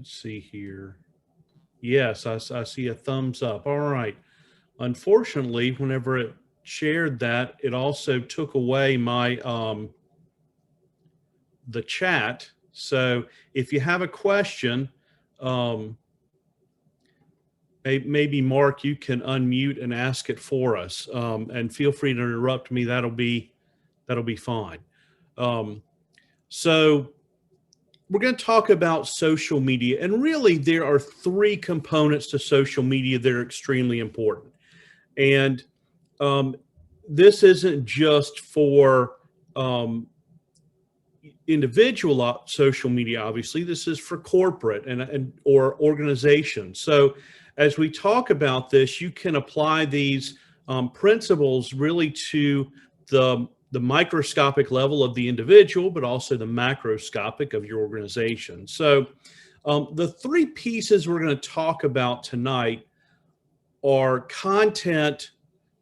Let's see here. Yes, I see a thumbs up. All right. Unfortunately, whenever it shared that, it also took away my the chat. So if you have a question, um, maybe Mark, you can unmute and ask it for us, and feel free to interrupt me. That'll be fine. So we're going to talk about social media, and really there are three components to social media that are extremely important. And this isn't just for individual social media. Obviously, this is for corporate and or organizations. So as we talk about this, you can apply these principles really to the microscopic level of the individual, but also the macroscopic of your organization. So the three pieces we're going to talk about tonight are content,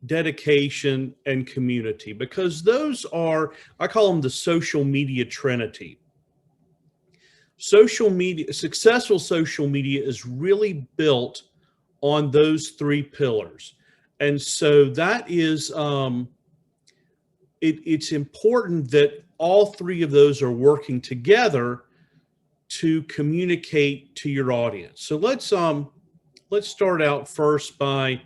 dedication, and community, because those are, I call them the social media trinity. Social media, successful social media is really built on those three pillars. And so that is, it's important that all three of those are working together to communicate to your audience. So let's start out first by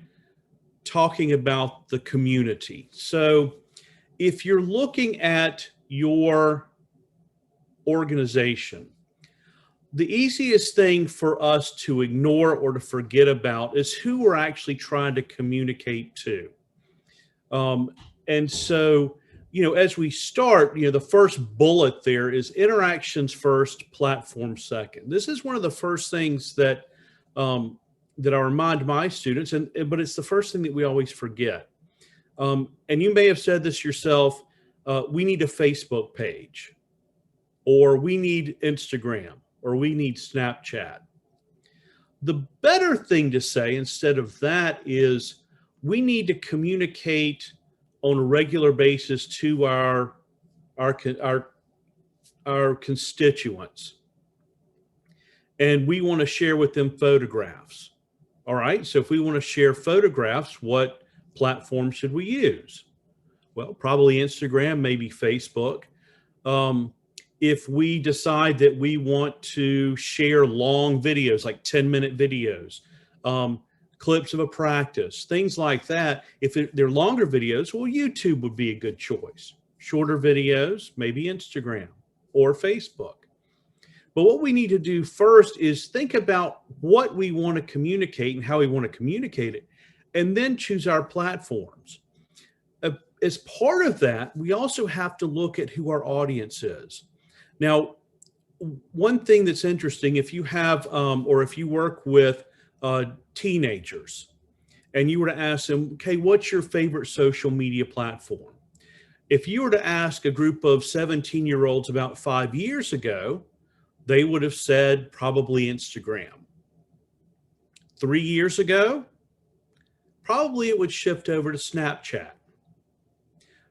talking about the community. So if you're looking at your organization, the easiest thing for us to ignore or to forget about is who we're actually trying to communicate to. And so, as we start, the first bullet there is interactions first, platform second. This is one of the first things that I remind my students, but it's the first thing that we always forget. And you may have said this yourself, we need a Facebook page, or we need Instagram, or we need Snapchat. The better thing to say instead of that is we need to communicate on a regular basis to our constituents. And we want to share with them photographs. All right, so if we want to share photographs, what platform should we use? Well, probably Instagram, maybe Facebook. If we decide that we want to share long videos, like 10-minute videos, clips of a practice, things like that, if they're longer videos, well, YouTube would be a good choice. Shorter videos, maybe Instagram or Facebook. But what we need to do first is think about what we want to communicate and how we want to communicate it, and then choose our platforms. As part of that, we also have to look at who our audience is. Now, one thing that's interesting, if you have, or if you work with teenagers and you were to ask them, okay, what's your favorite social media platform? If you were to ask a group of 17-year-olds about 5 years ago, they would have said probably Instagram. 3 years ago, probably it would shift over to Snapchat.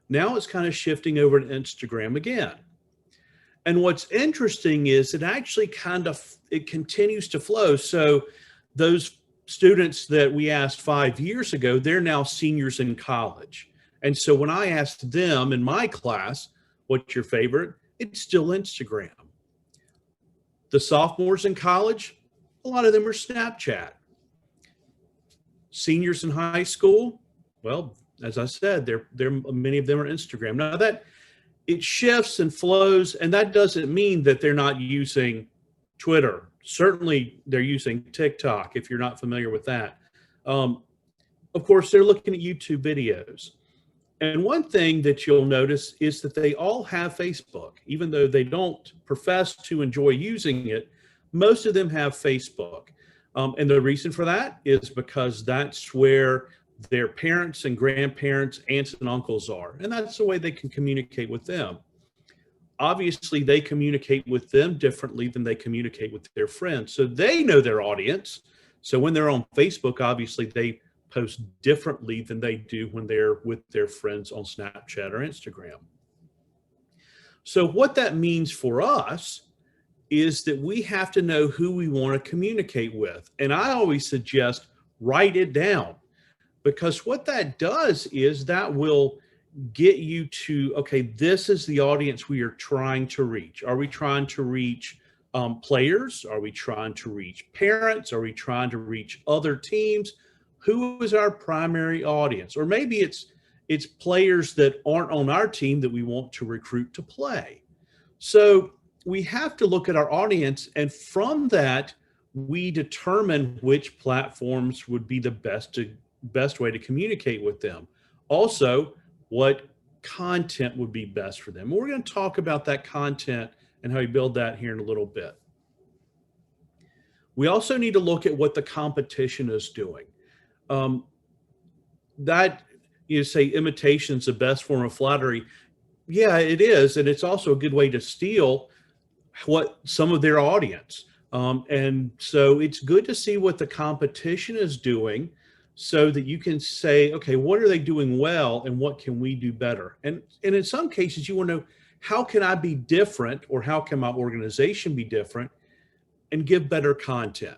Now it's kind of shifting over to Instagram again. And what's interesting is it actually it continues to flow. So those students that we asked 5 years ago, they're now seniors in college. And so when I asked them in my class, what's your favorite? It's still Instagram. The sophomores in college, a lot of them are Snapchat. Seniors in high school, well, as I said, many of them are Instagram. Now that it shifts and flows, and that doesn't mean that they're not using Twitter. Certainly they're using TikTok, if you're not familiar with that. Of course, they're looking at YouTube videos. And one thing that you'll notice is that they all have Facebook. Even though they don't profess to enjoy using it, most of them have Facebook. And the reason for that is because that's where their parents and grandparents, aunts and uncles are. And that's the way they can communicate with them. Obviously, they communicate with them differently than they communicate with their friends. So they know their audience. So when they're on Facebook, obviously they post differently than they do when they're with their friends on Snapchat or Instagram. So what that means for us is that we have to know who we want to communicate with. And I always suggest write it down, because what that does is that will get you to, okay, this is the audience we are trying to reach. Are we trying to reach players? Are we trying to reach parents? Are we trying to reach other teams? Who is our primary audience? Or maybe it's players that aren't on our team that we want to recruit to play. So we have to look at our audience, and from that, we determine which platforms would be the best way to communicate with them. Also, what content would be best for them. We're going to talk about that content and how you build that here in a little bit. We also need to look at what the competition is doing. That you say imitation is the best form of flattery. Yeah, it is. And it's also a good way to steal what some of their audience. And so it's good to see what the competition is doing so that you can say, okay, what are they doing well and what can we do better? And in some cases, you want to know, how can I be different, or how can my organization be different and give better content?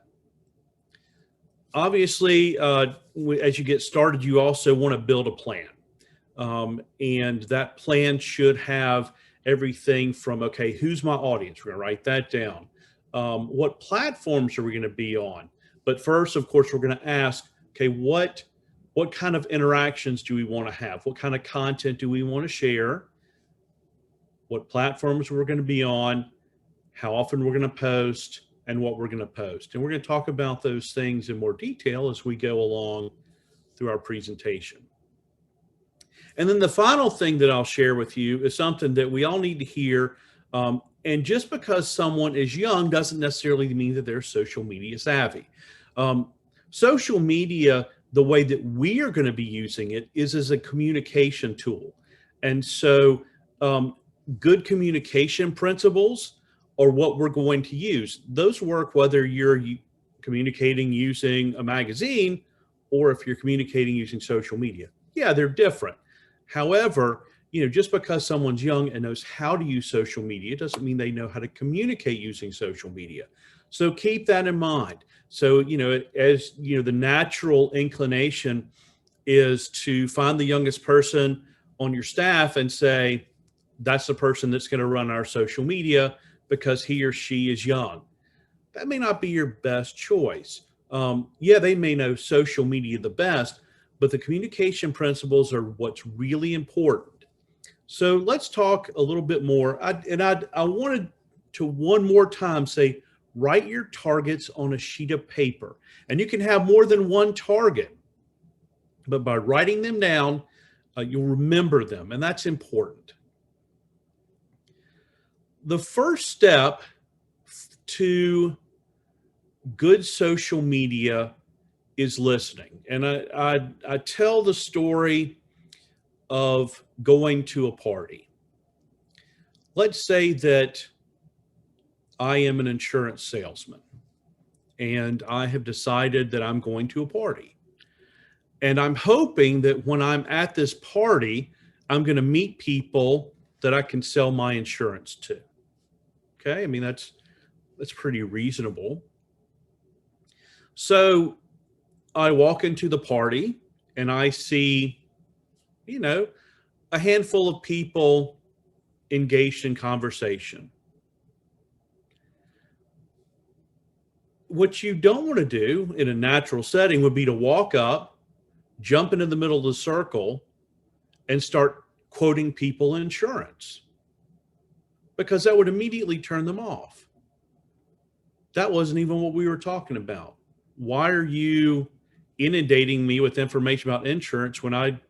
Obviously, as you get started, you also want to build a plan. And that plan should have everything from, okay, who's my audience? We're going to write that down. What platforms are we going to be on? But first, of course, we're going to ask, okay, what kind of interactions do we want to have? What kind of content do we want to share? What platforms we're going to be on, how often we're going to post, and what we're going to post. And we're going to talk about those things in more detail as we go along through our presentation. And then the final thing that I'll share with you is something that we all need to hear. And just because someone is young doesn't necessarily mean that they're social media savvy. Social media, the way that we are going to be using it is as a communication tool. And so good communication principles are what we're going to use. Those work whether you're communicating using a magazine or if you're communicating using social media. Yeah, they're different. However, just because someone's young and knows how to use social media doesn't mean they know how to communicate using social media. So keep that in mind. So, as the natural inclination is to find the youngest person on your staff and say, that's the person that's going to run our social media because he or she is young. That may not be your best choice. Yeah, they may know social media the best, but the communication principles are what's really important. So let's talk a little bit more. I wanted to one more time say, write your targets on a sheet of paper. And you can have more than one target, but by writing them down, you'll remember them, and that's important. The first step to good social media is listening. And I tell the story of going to a party. Let's say that I am an insurance salesman and I have decided that I'm going to a party. And I'm hoping that when I'm at this party, I'm going to meet people that I can sell my insurance to. Okay, I mean, that's pretty reasonable. So I walk into the party and I see, a handful of people engaged in conversation. What you don't want to do in a natural setting would be to walk up, jump into the middle of the circle, and start quoting people insurance, because that would immediately turn them off. That wasn't even what we were talking about. Why are you inundating me with information about insurance when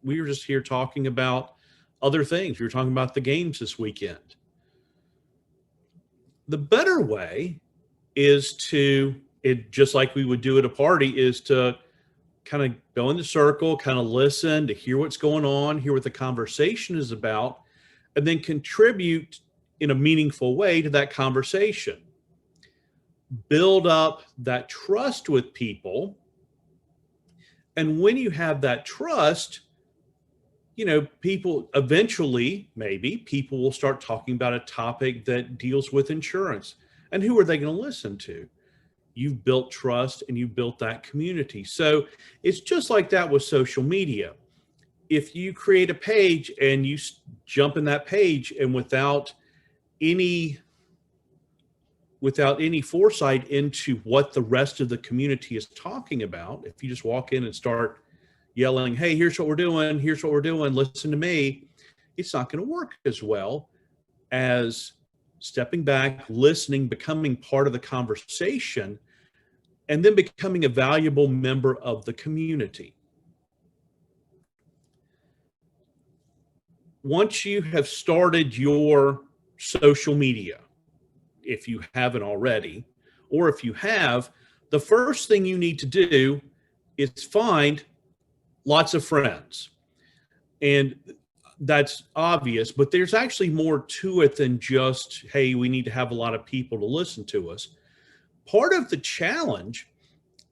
we were just here talking about other things? We were talking about the games this weekend. The better way is just like we would do at a party, is to kind of go in the circle, kind of listen to hear what's going on, hear what the conversation is about, and then contribute in a meaningful way to that conversation. Build up that trust with people. And when you have that trust, people eventually, maybe people will start talking about a topic that deals with insurance. And who are they going to listen to? You've built trust and you've built that community. So it's just like that with social media. If you create a page and you jump in that page and without any foresight into what the rest of the community is talking about, if you just walk in and start yelling, hey, here's what we're doing, listen to me, it's not going to work as well as stepping back, listening, becoming part of the conversation, and then becoming a valuable member of the community. Once you have started your social media, if you haven't already, or if you have, the first thing you need to do is find lots of friends. And that's obvious, but there's actually more to it than just, hey, we need to have a lot of people to listen to us. Part of the challenge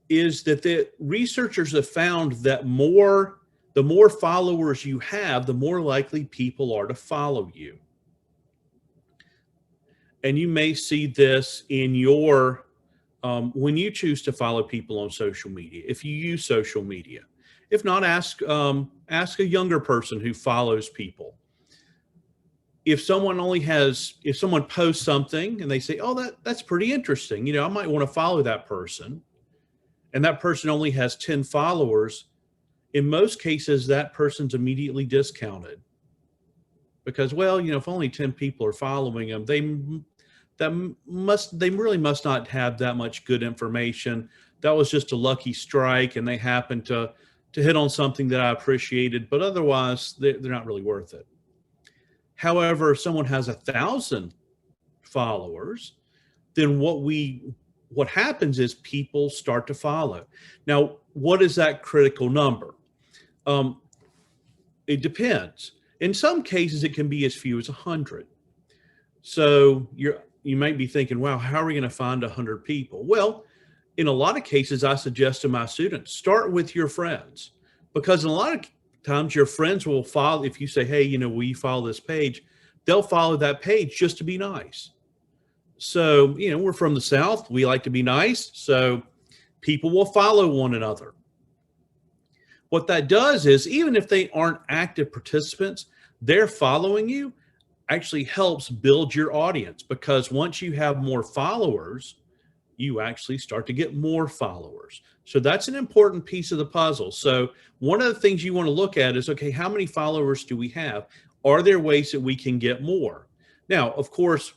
is that the researchers have found that the more followers you have, the more likely people are to follow you. And you may see this in your, when you choose to follow people on social media, if you use social media. If not, ask a younger person who follows people. If someone posts something and they say, oh, that's pretty interesting, I might want to follow that person, and that person only has 10 followers, in most cases, that person's immediately discounted. Because, well, if only 10 people are following them, they really must not have that much good information. That was just a lucky strike, and they happened to hit on something that I appreciated, but otherwise they're not really worth it. However, if someone has 1,000 followers, then what happens is people start to follow. Now, what is that critical number? It depends. In some cases, it can be as few as 100. So you might be thinking, wow, how are we going to find 100 people? Well, in a lot of cases, I suggest to my students, start with your friends, because in a lot of times your friends will follow. If you say, hey, will you follow this page? They'll follow that page just to be nice. So, we're from the South. We like to be nice. So people will follow one another. What that does is, even if they aren't active participants, their following you actually helps build your audience, because once you have more followers, you actually start to get more followers. So that's an important piece of the puzzle. So one of the things you want to look at is, okay, how many followers do we have? Are there ways that we can get more? Now, of course,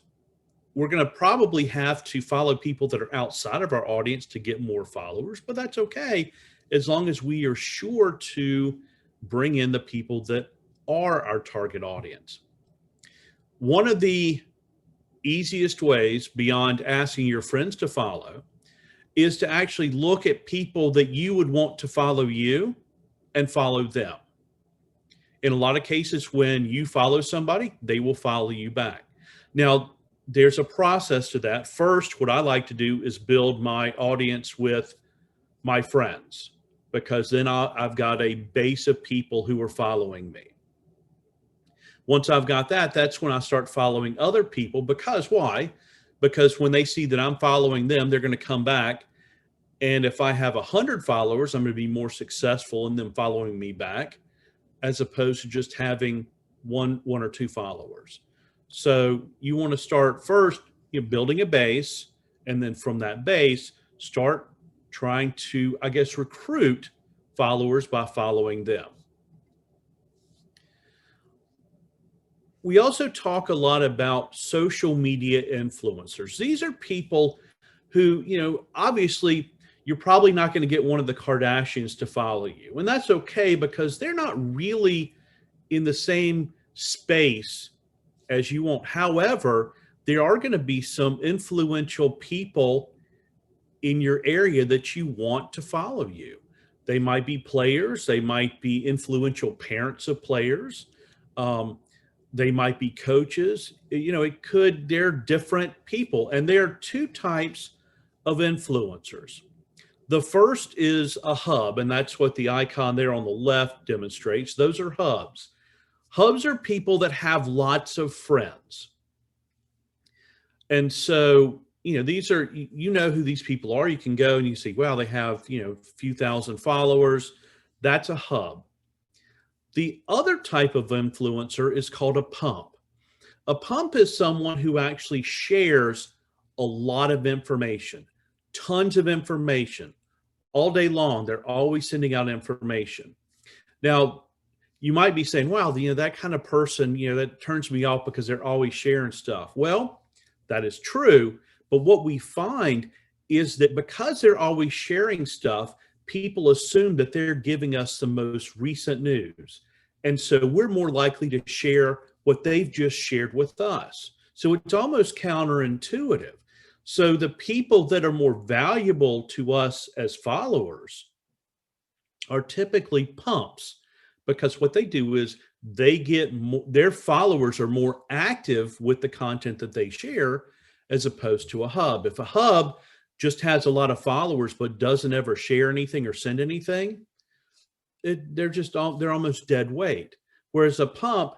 we're going to probably have to follow people that are outside of our audience to get more followers, but that's okay, as long as we are sure to bring in the people that are our target audience. One of the easiest ways, beyond asking your friends to follow, is to actually look at people that you would want to follow you and follow them. In a lot of cases, when you follow somebody, they will follow you back. Now, there's a process to that. First, what I like to do is build my audience with my friends, because then I've got a base of people who are following me. Once I've got that, that's when I start following other people. Because why? Because when they see that I'm following them, they're going to come back. And if I have 100 followers, I'm going to be more successful in them following me back, as opposed to just having one or two followers. So you want to start first, building a base, and then from that base, start trying to, recruit followers by following them. We also talk a lot about social media influencers. These are people who, obviously you're probably not going to get one of the Kardashians to follow you. And that's okay, because they're not really in the same space as you want. However, there are going to be some influential people in your area that you want to follow you. They might be players. They might be influential parents of players. They might be coaches. They're different people. And there are two types of influencers. The first is a hub, and that's what the icon there on the left demonstrates. Those are hubs. Hubs are people that have lots of friends. And so these are, you know who these people are. You can go and you see, wow, they have, a few thousand followers. That's a hub. The other type of influencer is called a pump. A pump is someone who actually shares a lot of information, tons of information all day long. They're always sending out information. Now, you might be saying, wow, that kind of person, that turns me off because they're always sharing stuff. Well, that is true. But what we find is that because they're always sharing stuff, people assume that they're giving us the most recent news. And so we're more likely to share what they've just shared with us. So it's almost counterintuitive. So the people that are more valuable to us as followers are typically pumps, because what they do is they get more, their followers are more active with the content that they share, as opposed to a hub. If a hub just has a lot of followers but doesn't ever share anything or send anything, they're almost dead weight. Whereas a pump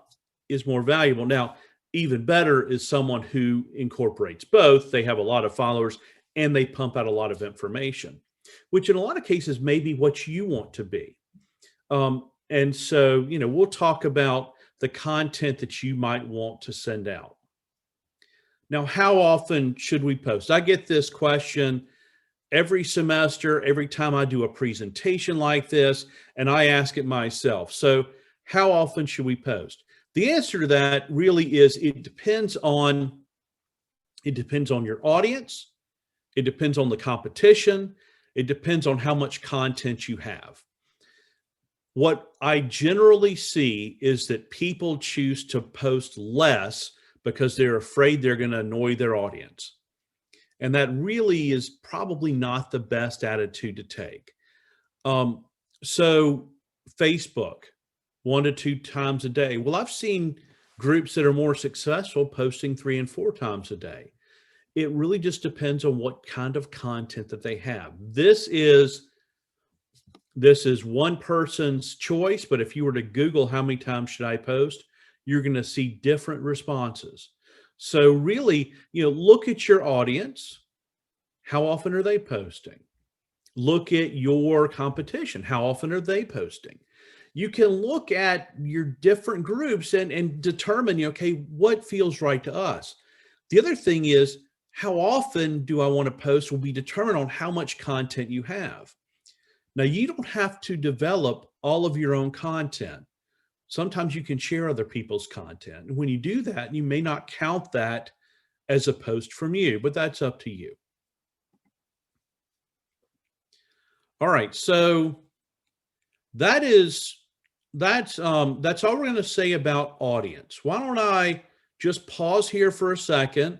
is more valuable. Now, even better is someone who incorporates both. They have a lot of followers and they pump out a lot of information, which in a lot of cases may be what you want to be. And so, we'll talk about the content that you might want to send out. Now, how often should we post? I get this question every semester, every time I do a presentation like this, and I ask it myself. So how often should we post? The answer to that really is it depends on your audience. It depends on the competition. It depends on how much content you have. What I generally see is that people choose to post less because they're afraid they're going to annoy their audience. And that really is probably not the best attitude to take. So Facebook, 1 to 2 times a day. Well, I've seen groups that are more successful posting 3 and 4 times a day. It really just depends on what kind of content that they have. This is one person's choice, but if you were to Google how many times should I post, you're going to see different responses. So really, look at your audience. How often are they posting? Look at your competition. How often are they posting? You can look at your different groups and determine, okay, what feels right to us. The other thing is, how often do I want to post will be determined on how much content you have. Now, you don't have to develop all of your own content. Sometimes you can share other people's content. And when you do that, you may not count that as a post from you, but that's up to you. All right, so that's all we're going to say about audience. Why don't I just pause here for a second?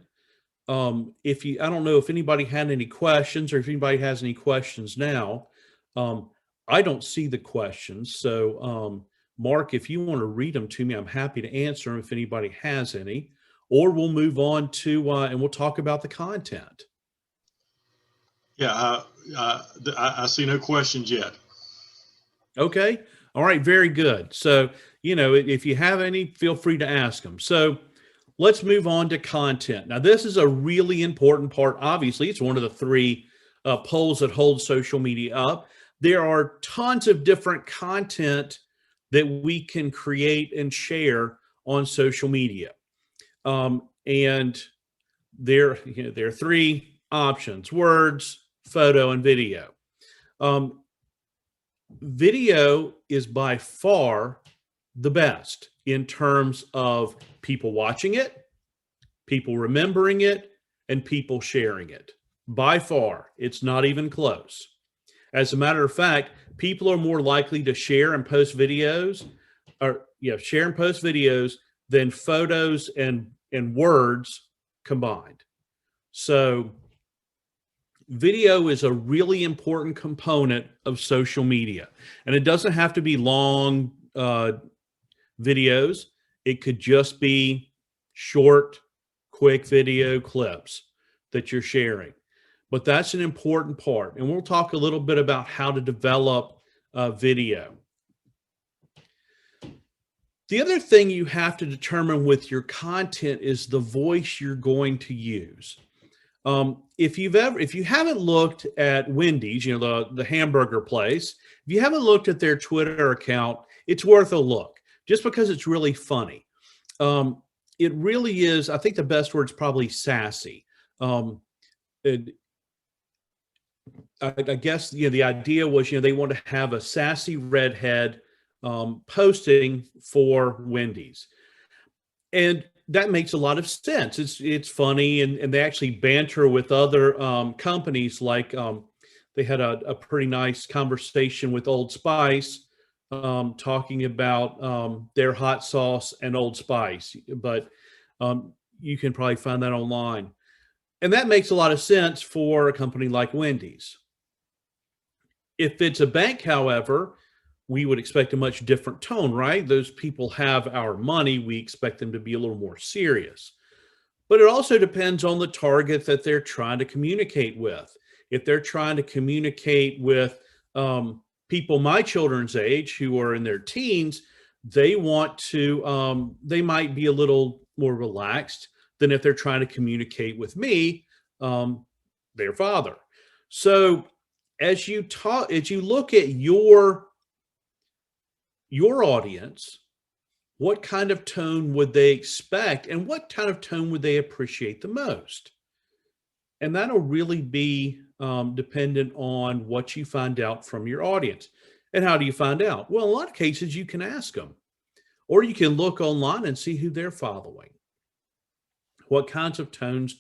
I don't know if anybody had any questions, or if anybody has any questions now. I don't see the questions. So, Mark, if you want to read them to me, I'm happy to answer them if anybody has any, or we'll move on to, and we'll talk about the content. Yeah, I see no questions yet. Okay. All right. Very good. So, if you have any, feel free to ask them. So let's move on to content. Now, this is a really important part. Obviously, it's one of the 3 poles that hold social media up. There are tons of different content that we can create and share on social media. And there are 3 options: words, photo, and video. Video is by far the best in terms of people watching it, people remembering it, and people sharing it. By far, it's not even close. As a matter of fact, people are more likely to share and post videos, than photos and words combined. So video is a really important component of social media. And it doesn't have to be long videos. It could just be short, quick video clips that you're sharing. But that's an important part. And we'll talk a little bit about how to develop video. The other thing you have to determine with your content is the voice you're going to use. If you haven't looked at Wendy's, the hamburger place, if you haven't looked at their Twitter account, it's worth a look just because it's really funny. It really is. I think the best word is probably sassy. It, I guess the idea was they want to have a sassy redhead posting for Wendy's, and that makes a lot of sense. It's funny, and they actually banter with other companies. Like they had a pretty nice conversation with Old Spice, talking about their hot sauce and Old Spice. But you can probably find that online, and that makes a lot of sense for a company like Wendy's. If it's a bank, however, we would expect a much different tone, right? Those people have our money. We expect them to be a little more serious. But it also depends on the target that they're trying to communicate with. If they're trying to communicate with people my children's age who are in their teens, they might be a little more relaxed than if they're trying to communicate with me, their father. So as you look at your audience, what kind of tone would they expect, and what kind of tone would they appreciate the most? And that'll really be dependent on what you find out from your audience. And how do you find out? Well, in a lot of cases, you can ask them, or you can look online and see who they're following. What kinds of tones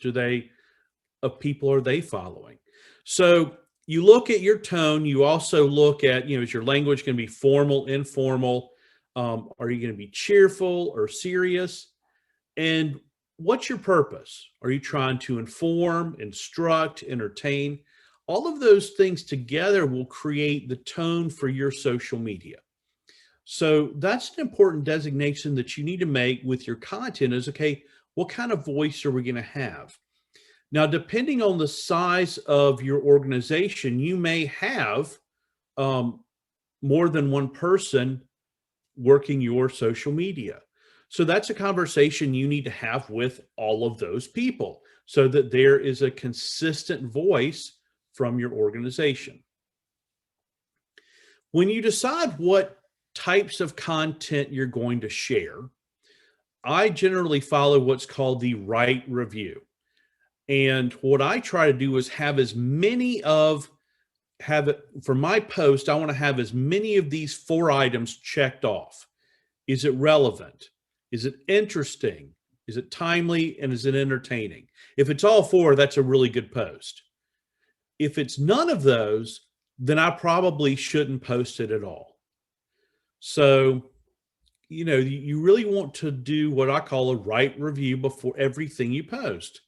of people are they following? So you look at your tone. You also look at, is your language going to be formal, informal? Are you going to be cheerful or serious? And what's your purpose? Are you trying to inform, instruct, entertain? All of those things together will create the tone for your social media. So that's an important designation that you need to make with your content is, okay, what kind of voice are we going to have? Now, depending on the size of your organization, you may have more than one person working your social media. So that's a conversation you need to have with all of those people so that there is a consistent voice from your organization. When you decide what types of content you're going to share, I generally follow what's called the right review. And what I try to do is for my post, I want to have as many of these 4 items checked off. Is it relevant? Is it interesting? Is it timely? And is it entertaining? If it's all 4, that's a really good post. If it's none of those, then I probably shouldn't post it at all. So, you really want to do what I call a right review before everything you post.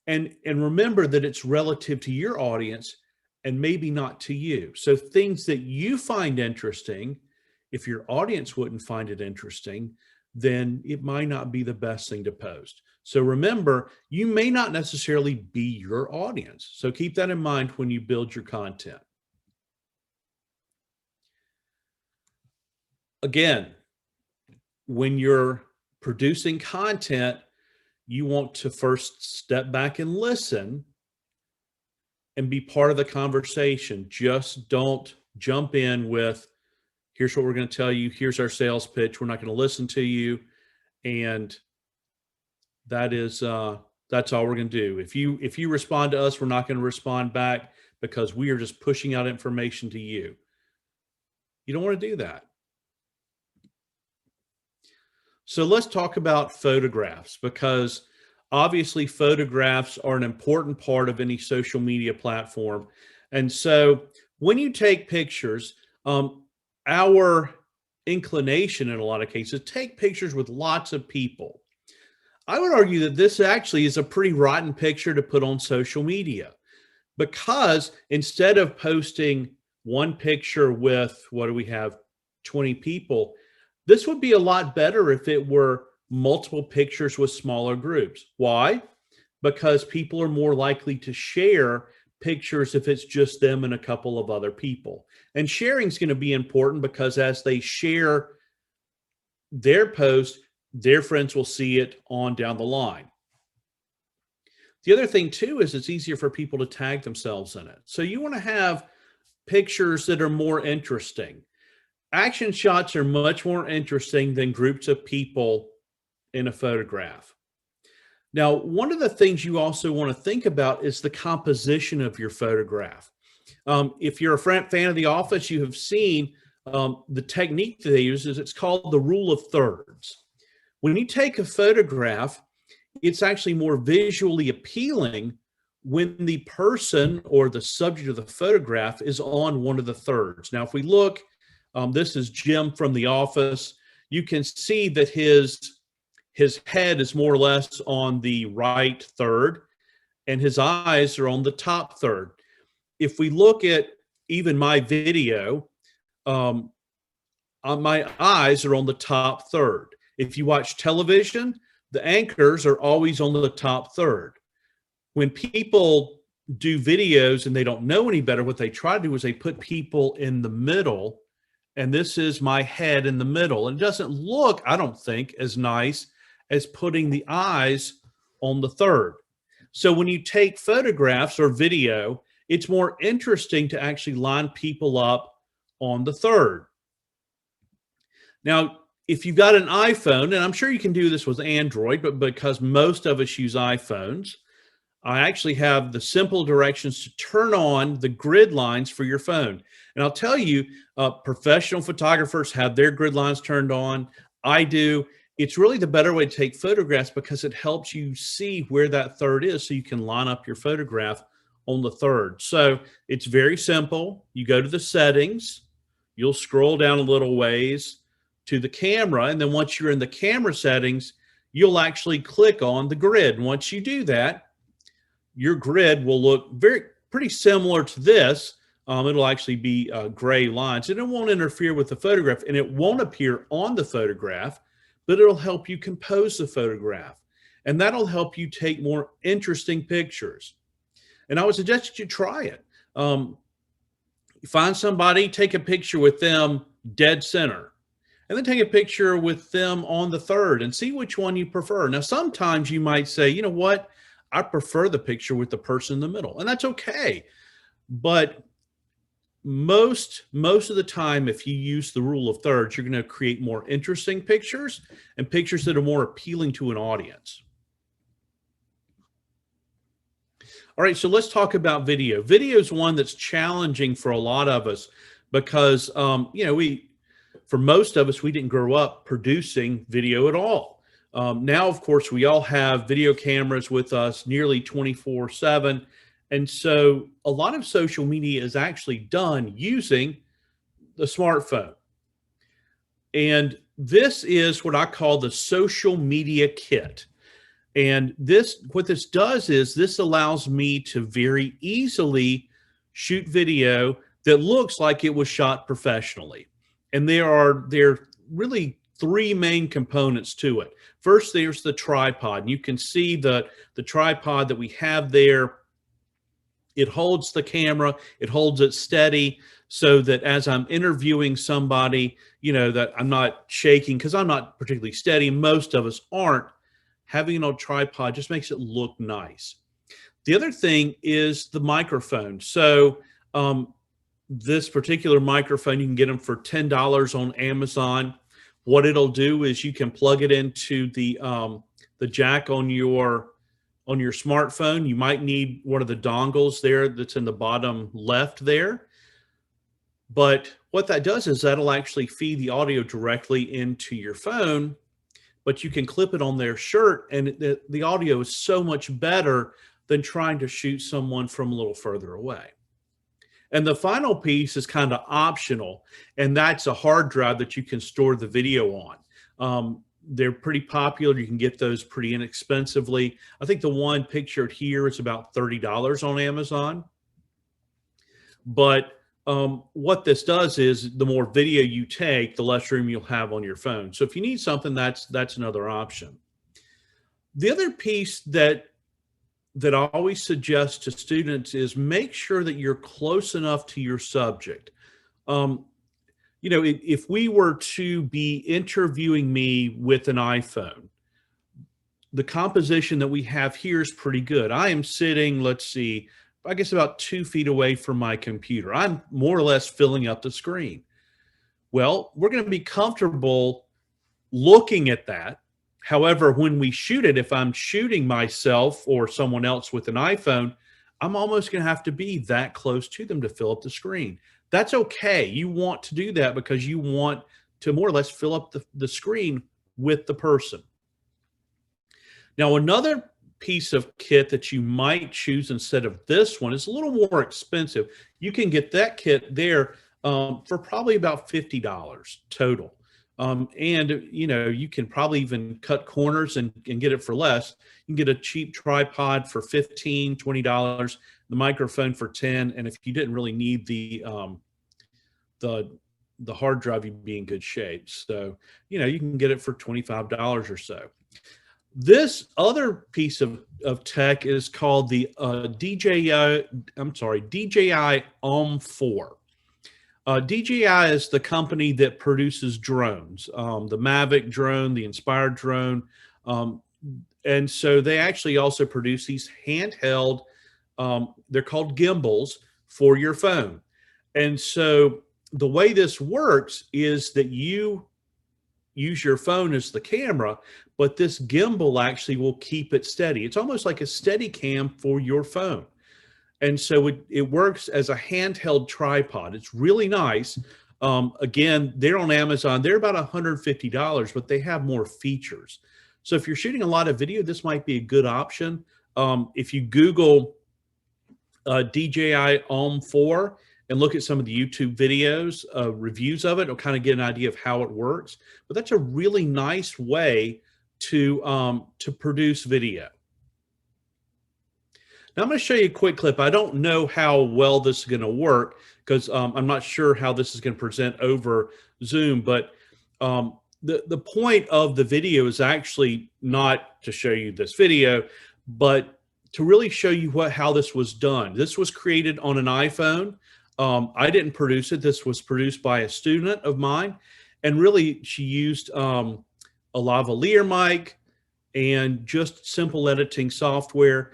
And remember that it's relative to your audience and maybe not to you. So things that you find interesting, if your audience wouldn't find it interesting, then it might not be the best thing to post. So remember, you may not necessarily be your audience. So keep that in mind when you build your content. Again, when you're producing content, you want to first step back and listen and be part of the conversation. Just don't jump in with, here's what we're going to tell you. Here's our sales pitch. We're not going to listen to you. And that's all we're going to do. If you respond to us, we're not going to respond back because we are just pushing out information to you. You don't want to do that. So let's talk about photographs, because obviously photographs are an important part of any social media platform. And so when you take pictures, our inclination in a lot of cases, take pictures with lots of people. I would argue that this actually is a pretty rotten picture to put on social media, because instead of posting one picture with, 20 people, this would be a lot better if it were multiple pictures with smaller groups. Why? Because people are more likely to share pictures if it's just them and a couple of other people. And sharing is going to be important because as they share their post, their friends will see it on down the line. The other thing too is it's easier for people to tag themselves in it. So you want to have pictures that are more interesting. Action shots are much more interesting than groups of people in a photograph. Now, one of the things you also want to think about is the composition of your photograph. If you're a fan of The Office, you have seen the technique that they use is it's called the rule of thirds. When you take a photograph, it's actually more visually appealing when the person or the subject of the photograph is on one of the thirds. Now, if we look, this is Jim from The Office. You can see that his head is more or less on the right third, and his eyes are on the top third. If we look at even my video, my eyes are on the top third. If you watch television, the anchors are always on the top third. When people do videos and they don't know any better, what they try to do is they put people in the middle, and this is my head in the middle. And it doesn't look, I don't think, as nice as putting the eyes on the third. So when you take photographs or video, it's more interesting to actually line people up on the third. Now, if you've got an iPhone, and I'm sure you can do this with Android, but because most of us use iPhones, I actually have the simple directions to turn on the grid lines for your phone. And I'll tell you, professional photographers have their grid lines turned on. I do. It's really the better way to take photographs because it helps you see where that third is so you can line up your photograph on the third. So it's very simple. You go to the settings, you'll scroll down a little ways to the camera, and then once you're in the camera settings, you'll actually click on the grid. And once you do that, your grid will look pretty similar to this. It'll actually be gray lines, and it won't interfere with the photograph, and it won't appear on the photograph, but it'll help you compose the photograph, and that'll help you take more interesting pictures. And I would suggest that you try it. Find somebody, take a picture with them dead center, and then take a picture with them on the third and see which one you prefer. Now, sometimes you might say, you know what, I prefer the picture with the person in the middle, and that's okay. But most of the time, if you use the rule of thirds, you're going to create more interesting pictures and pictures that are more appealing to an audience. All right, so let's talk about video. Video is one that's challenging for a lot of us because, for most of us, we didn't grow up producing video at all. Now, of course, we all have video cameras with us nearly 24/7. And so a lot of social media is actually done using the smartphone. And this is what I call the social media kit. And what this does is this allows me to very easily shoot video that looks like it was shot professionally. And there are really three main components to it. First, there's the tripod. You can see the tripod that we have there. It holds the camera, it holds it steady so that as I'm interviewing somebody, that I'm not shaking because I'm not particularly steady. Most of us aren't. Having a tripod just makes it look nice. The other thing is the microphone. So this particular microphone, you can get them for $10 on Amazon. What it'll do is you can plug it into the jack on your smartphone. You might need one of the dongles there that's in the bottom left there. But what that does is that'll actually feed the audio directly into your phone, but you can clip it on their shirt, and the audio is so much better than trying to shoot someone from a little further away. And the final piece is kind of optional, and that's a hard drive that you can store the video on. They're pretty popular. You can get those pretty inexpensively. I think the one pictured here is about $30 on Amazon. But what this does is the more video you take, the less room you'll have on your phone. So if you need something, that's another option. The other piece that I always suggest to students is make sure that you're close enough to your subject. If we were to be interviewing me with an iPhone, the composition that we have here is pretty good. I am sitting, let's see, I guess about 2 feet away from my computer. I'm more or less filling up the screen. Well, we're going to be comfortable looking at that. However, when we shoot it, if I'm shooting myself or someone else with an iPhone, I'm almost going to have to be that close to them to fill up the screen. That's okay. You want to do that because you want to more or less fill up the screen with the person. Now, another piece of kit that you might choose instead of this one is a little more expensive. You can get that kit there for probably about $50 total. And, you know, you can probably even cut corners and get it for less. You can get a cheap tripod for $15, $20, the microphone for $10. And if you didn't really need the hard drive, you'd be in good shape. So, you know, you can get it for $25 or so. This other piece of tech is called the DJI Om4. DJI is the company that produces drones, the Mavic drone, the Inspired drone. And so they actually also produce these handheld, they're called gimbals for your phone. And so the way this works is that you use your phone as the camera, but this gimbal actually will keep it steady. It's almost like a steady cam for your phone. And so it works as a handheld tripod. It's really nice. Again, they're on Amazon. They're about $150, but they have more features. So if you're shooting a lot of video, this might be a good option. If you Google DJI Om4 and look at some of the YouTube videos, reviews of it, it'll kind of get an idea of how it works. But that's a really nice way to produce video. Now I'm going to show you a quick clip. I don't know how well this is going to work because I'm not sure how this is going to present over Zoom, but the point of the video is actually not to show you this video, but to really show you how this was done. This was created on an iPhone. I didn't produce it. This was produced by a student of mine. And really, she used a lavalier mic and just simple editing software.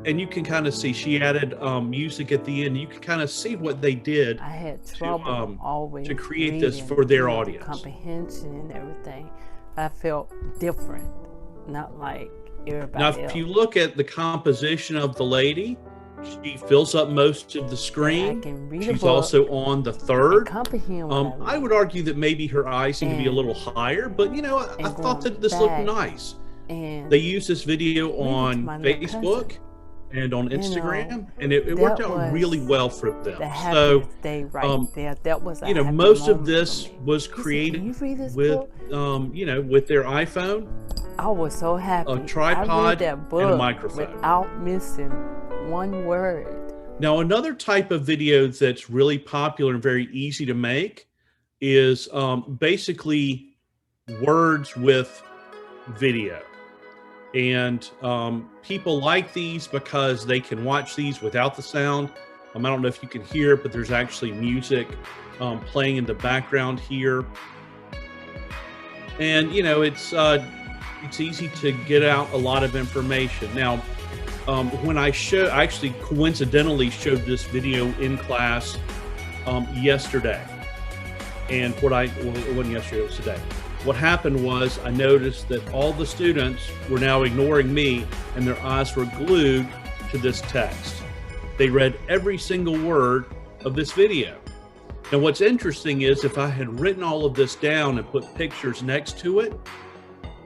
And you can kind of see she added music at the end. You can kind of see what they did. I had trouble always to create this for their audience. Comprehension and everything. I felt different, not like everybody Now, else. if you look at the composition of the lady, she fills up most of the screen. I can read She's a book also on the third. comprehend what I would argue that maybe her eyes seem to be a little higher, but you know, I thought that this looked nice. And They used this video on Facebook and on Instagram, and it worked out really well for them. So, that was you know, most of this was created with, you know, with their iPhone, I was so happy. a tripod, I read that book and a microphone. without missing one word. Now, another type of video that's really popular and very easy to make is basically words with video. And people like these because they can watch these without the sound. I don't know if you can hear it, but there's actually music playing in the background here. And, you know, it's easy to get out a lot of information. Now, when I actually coincidentally showed this video in class yesterday. And it wasn't yesterday, it was today. What happened was I noticed that all the students were now ignoring me and their eyes were glued to this text. They read every single word of this video. Now, what's interesting is if I had written all of this down and put pictures next to it,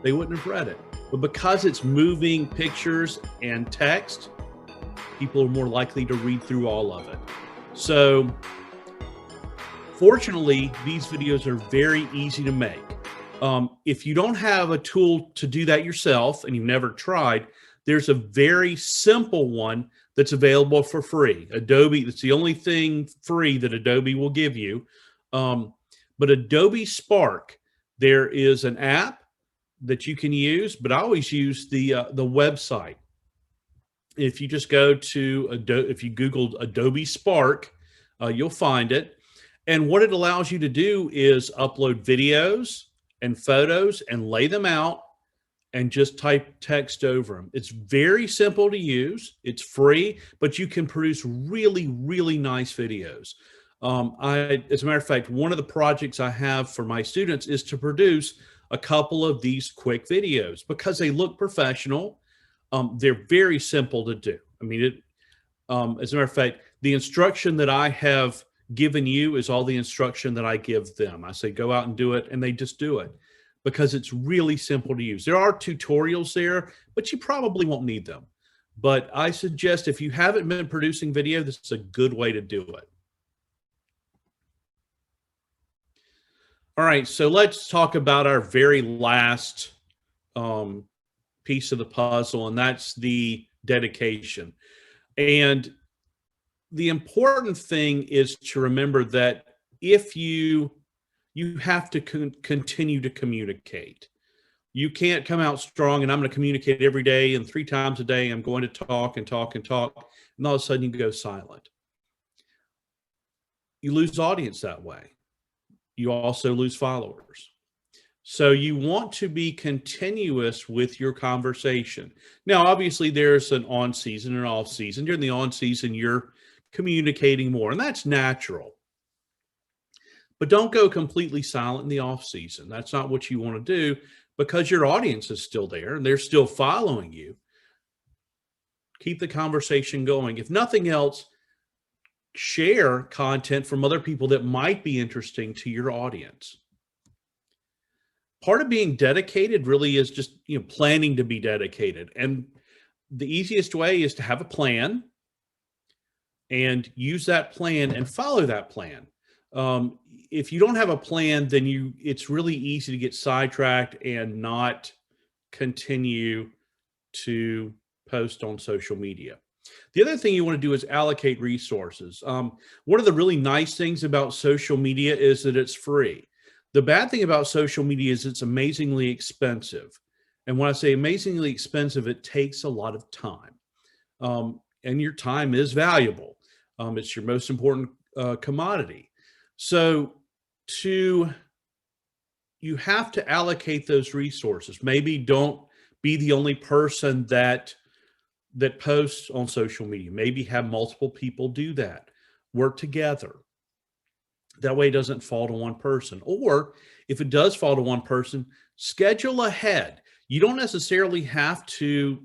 they wouldn't have read it. But because it's moving pictures and text, people are more likely to read through all of it. So fortunately, these videos are very easy to make. If you don't have a tool to do that yourself and you've never tried, there's a very simple one that's available for free. Adobe, that's the only thing free that Adobe will give you. But Adobe Spark, there is an app that you can use, but I always use the website. If you just go to if you Google Adobe Spark, you'll find it. And what it allows you to do is upload videos and photos and lay them out and just type text over them. It's very simple to use. It's free, but you can produce really, really nice videos. As a matter of fact, one of the projects I have for my students is to produce a couple of these quick videos because they look professional. They're very simple to do. I mean, as a matter of fact, the instruction that I have given you is all the instruction that I give them. I say, go out and do it, and they just do it because it's really simple to use. There are tutorials there, but you probably won't need them. But I suggest if you haven't been producing video, this is a good way to do it. All right, so let's talk about our very last piece of the puzzle, and that's the dedication. And the important thing is to remember that if you have to continue to communicate. You can't come out strong and I'm going to communicate every day and 3 times a day I'm going to talk and talk and talk, and all of a sudden you go silent. You lose audience that way. You also lose followers. So you want to be continuous with your conversation. Now, obviously there's an on season and off season. During the on season, you're communicating more, and that's natural. But don't go completely silent in the off season. That's not what you want to do because your audience is still there and they're still following you. Keep the conversation going. If nothing else, share content from other people that might be interesting to your audience. Part of being dedicated really is just, planning to be dedicated. And the easiest way is to have a plan and use that plan and follow that plan. If you don't have a plan, then it's really easy to get sidetracked and not continue to post on social media. The other thing you want to do is allocate resources. One of the really nice things about social media is that it's free. The bad thing about social media is it's amazingly expensive. And when I say amazingly expensive, it takes a lot of time. And your time is valuable. It's your most important commodity. So you have to allocate those resources. Maybe don't be the only person that posts on social media. Maybe have multiple people do that. Work together. That way it doesn't fall to one person. Or if it does fall to one person, schedule ahead. You don't necessarily have to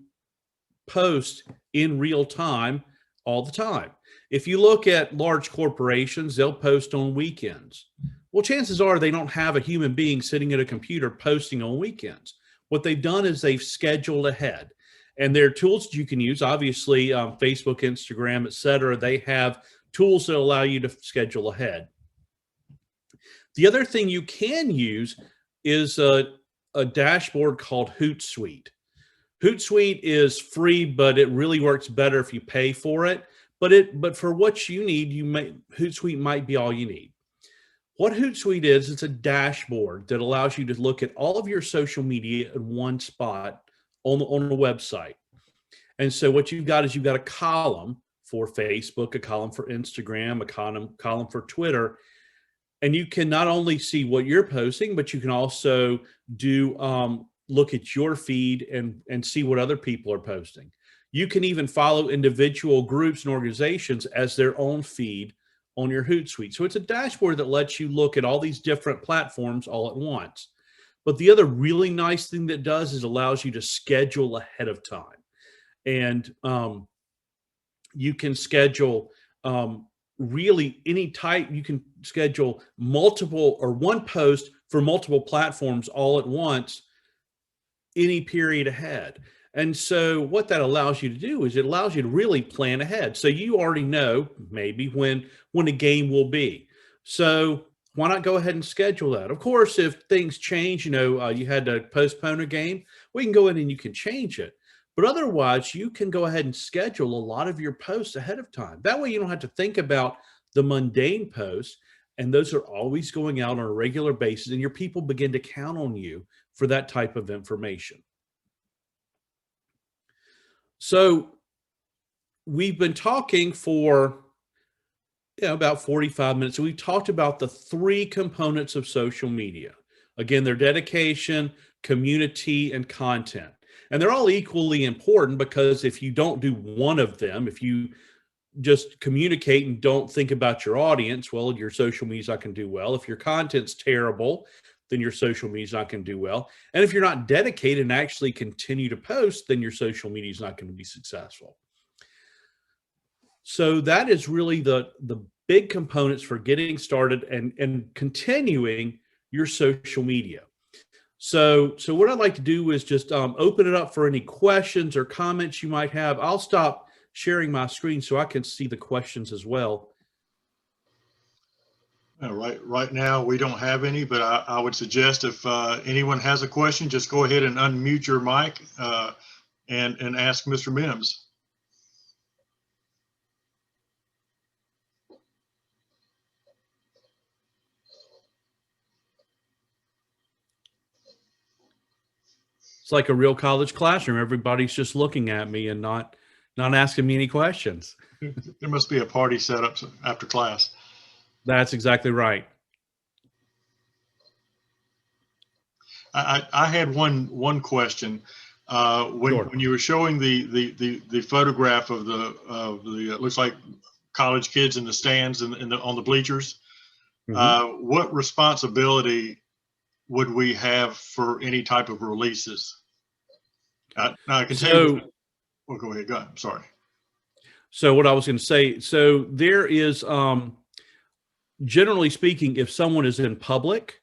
post in real time all the time. If you look at large corporations, they'll post on weekends. Well, chances are they don't have a human being sitting at a computer posting on weekends. What they've done is they've scheduled ahead. And there are tools that you can use. Obviously, Facebook, Instagram, etc. They have tools that allow you to schedule ahead. The other thing you can use is a dashboard called Hootsuite. Hootsuite is free, but it really works better if you pay for it. But for what you need, Hootsuite might be all you need. What Hootsuite is, it's a dashboard that allows you to look at all of your social media in one spot on the website. And so what you've got is you've got a column for Facebook, a column for Instagram, a column for Twitter. And you can not only see what you're posting, but you can also look at your feed and see what other people are posting. You can even follow individual groups and organizations as their own feed on your Hootsuite. So it's a dashboard that lets you look at all these different platforms all at once. But the other really nice thing that does is allows you to schedule ahead of time. And you can schedule really any type. You can schedule multiple or one post for multiple platforms all at once, any period ahead. And so what that allows you to do is it allows you to really plan ahead. So you already know maybe when a game will be. So why not go ahead and schedule that? Of course, if things change, you had to postpone a game, we can go in and you can change it. But otherwise, you can go ahead and schedule a lot of your posts ahead of time. That way you don't have to think about the mundane posts, and those are always going out on a regular basis, and your people begin to count on you for that type of information. So we've been talking for about 45 minutes. So we talked about the 3 components of social media. Again, their dedication, community, and content. And they're all equally important, because if you don't do one of them, if you just communicate and don't think about your audience, well, your social media's not going to do well. If your content's terrible, then your social media's not going to do well. And if you're not dedicated and actually continue to post, then your social media's not going to be successful. So that is really the big components for getting started and continuing your social media. So what I'd like to do is just open it up for any questions or comments you might have. I'll stop sharing my screen so I can see the questions as well. Right now, we don't have any, but I would suggest if anyone has a question, just go ahead and unmute your mic and ask Mr. Mims. It's like a real college classroom. Everybody's just looking at me and not asking me any questions. There must be a party set up after class. That's exactly right. I had one question. When you were showing the photograph of the looks like college kids in the stands and on the bleachers, what responsibility would we have for any type of releases? Now I can tell you. Well, go ahead. I'm sorry. So what I was going to say, so there is, generally speaking, if someone is in public,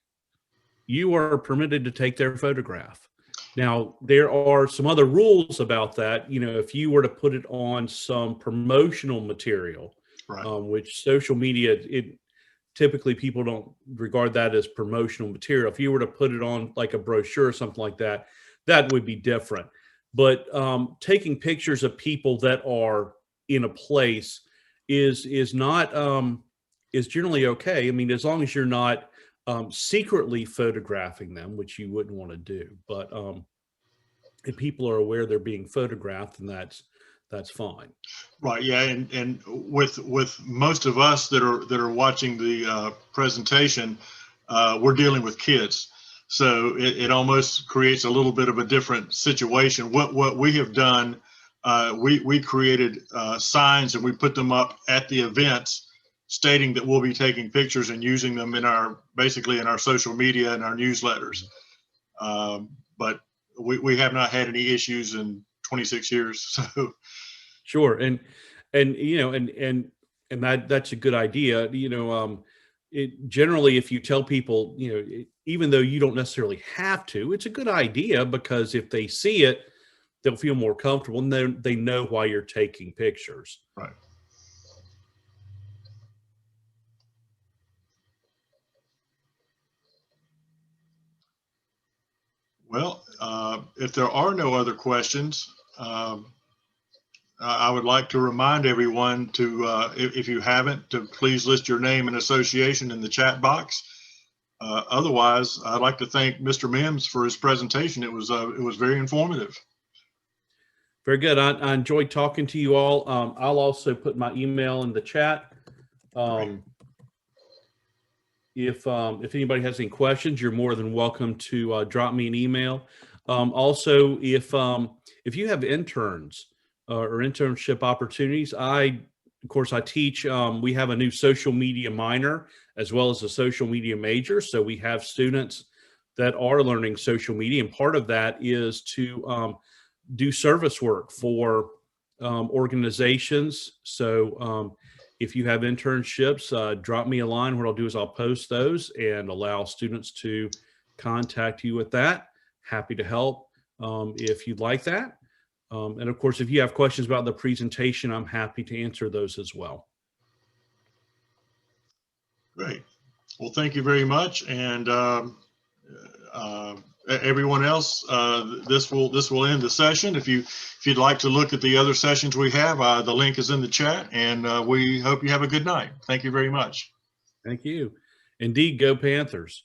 you are permitted to take their photograph. Now, there are some other rules about that. You know, if you were to put it on some promotional material, right. Which social media, typically people don't regard that as promotional material. If you were to put it on like a brochure or something like that, that would be different. But taking pictures of people that are in a place is generally okay. I mean, as long as you're not secretly photographing them, which you wouldn't want to do. But if people are aware they're being photographed, then that's fine. Right. Yeah. And with most of us that are watching the presentation, we're dealing with kids. So it almost creates a little bit of a different situation. What we have done, we created signs and we put them up at the events stating that we'll be taking pictures and using them basically in our social media and our newsletters. But we have not had any issues in 26 years. So sure. And you know, and that's a good idea. You know, generally, if you tell people, you know, even though you don't necessarily have to, it's a good idea, because if they see it, they'll feel more comfortable and they know why you're taking pictures. Right. Well, if there are no other questions, I would like to remind everyone to, if you haven't, to please list your name and association in the chat box. Otherwise, I'd like to thank Mr. Mims for his presentation. It was very informative. Very good. I enjoyed talking to you all. I'll also put my email in the chat. If anybody has any questions, you're more than welcome to drop me an email. Also, if you have interns or internship opportunities, of course, I teach. We have a new social media minor as well as a social media major. So we have students that are learning social media, and part of that is to do service work for organizations. So if you have internships, drop me a line. What I'll do is I'll post those and allow students to contact you with that. Happy to help if you'd like that. And of course, if you have questions about the presentation, I'm happy to answer those as well. Great. Well, thank you very much. And everyone else, this will end the session. If you'd like to look at the other sessions we have, the link is in the chat, and we hope you have a good night. Thank you very much. Thank you. Indeed, go Panthers.